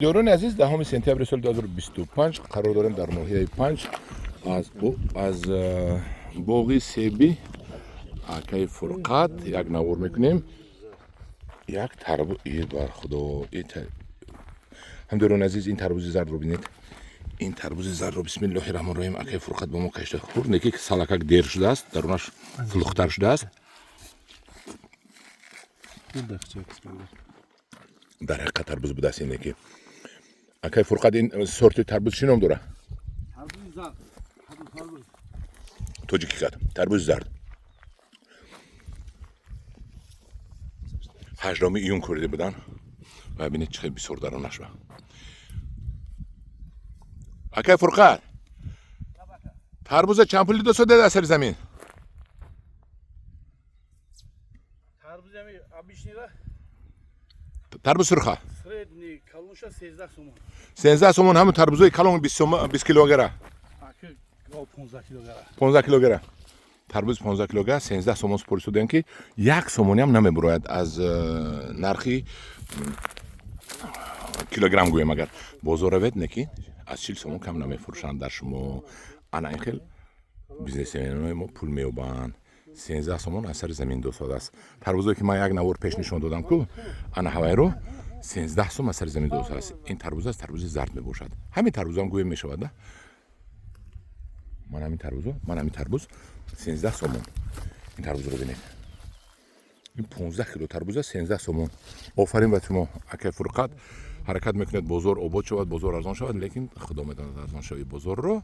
دوران عزیز دهم سپتامبر سال 2025 قرار داریم در ناحیه 5 از باغ سیبی اکای فرقت یک نوار میکنیم. یک تربوز بر خدا هم دوران عزیز این تربوز زرد رو ببینید. این تربوز زرد رو بسم الله الرحمن الرحیم اکای فرقت با ما کشته خورد. نکی که سالکک دیر شده است، درونش فلوختر شده است. در حقیقت تربوز بوده است. این که اکای فرقت این سورت تربوز چی نام داره؟ تربوز زرد. توجیکیکات تربوز زرد. 8 ایون کرده بودن و ببینید چه بسیار درونش. اکای فرقت تربوز چند پولی دو سوده در سر زمین؟ تربوز обычныйда تربوز سرخه средний калонша 13 сомон. 13 سومون همون تربوزای کلون 20 کیلوگرم. Аки 15 килограмм. 15 کیلوگرم. تربوز 15 کیلوگرم 13 سومون سپاری شدن که یک سومونی هم نمیبراید از نرخی کیلوگرم گویم. اگر بازار وید نکی از 40 سومون کم نمیفروشند. در شما انا این خیلی بیزنس ما پول میوبان. 13 سومون از سر زمین دو ساده است. تربوزی که ما یک نوار پیش نشون دادم که انا هوای رو 13 سوم از سر زمین دو ساده است. این تربوز از تربوز زرد می باشد. همین تربوز هم گویم می شود. من همین تربوز 13 سومون. این تربوز رو ببینید. این 15 کیلو تربوز 13 سومون. آفرین به شما اکای فرقت. حرکت میکنید بازار آباد شود، بازار ارزان شود، لیکن خدا میداند ارزان شوی بازار رو.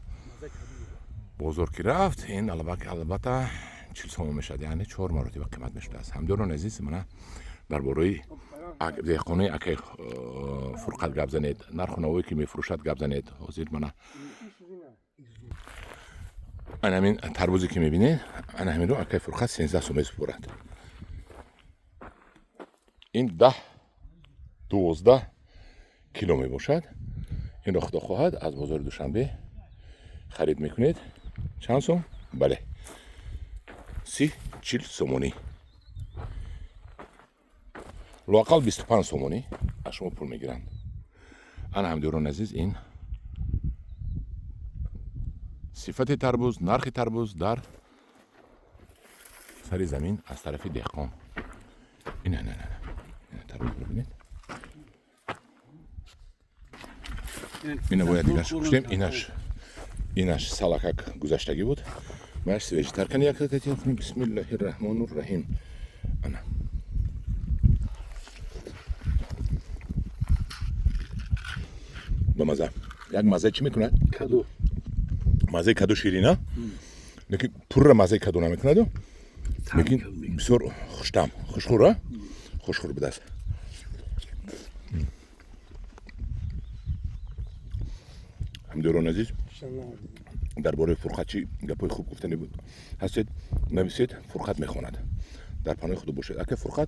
بازار که رفت این البته 40 سومون میشد، یعنی 4 مرتبه قیمت میشد است. همداران عزیز من درباره دهقانی اکای فرقت گپ زنید، نرخ نوایی که میفروشد گپ زنید. حاضر من همین تربوزی که میبینید انا همین رو اکای فرقت 13 سوم میسپرد. این 10-12 کیلو می باشد. این را خدا خواهد از بازار دوشنبه خرید میکنید. چند سوم؟ بله 30-40 سومونی، لااقل 25 سومونی از شما پول میگیرند. انا هم دوران عزیز این صفت تربوز، نرخ تربوز در سر زمین از طرف دهقان. این نه تربوز رو ببینید. اینو باید دیگه کشتیم. اینش سالکک گذشتگی بود. باش سویج ترکن یک کنیم. بسم الله الرحمن الرحیم. انا با مزه یک مزه چی میکنه؟ کدو. مزه کدو شیرینه. لیکن پر مزه کدو نمیکنه. لیکن بسیار خوشخوره. خوشخور بوده است. همداران عزیز درباره فرقت چی گپای خوب گفتنی بود هستید نویسید. فرقت میخواند در پناه خود باشید. اگه فرقت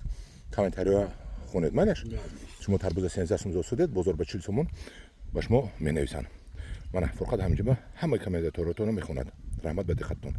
کامنتاری خونید منش شما تربوز 13 سوم زدید بازار به 40 سومون با شما می نویسن. من فرقت همینجا همه کامنتاتوراتون میخواند. رحمت به دقتتون.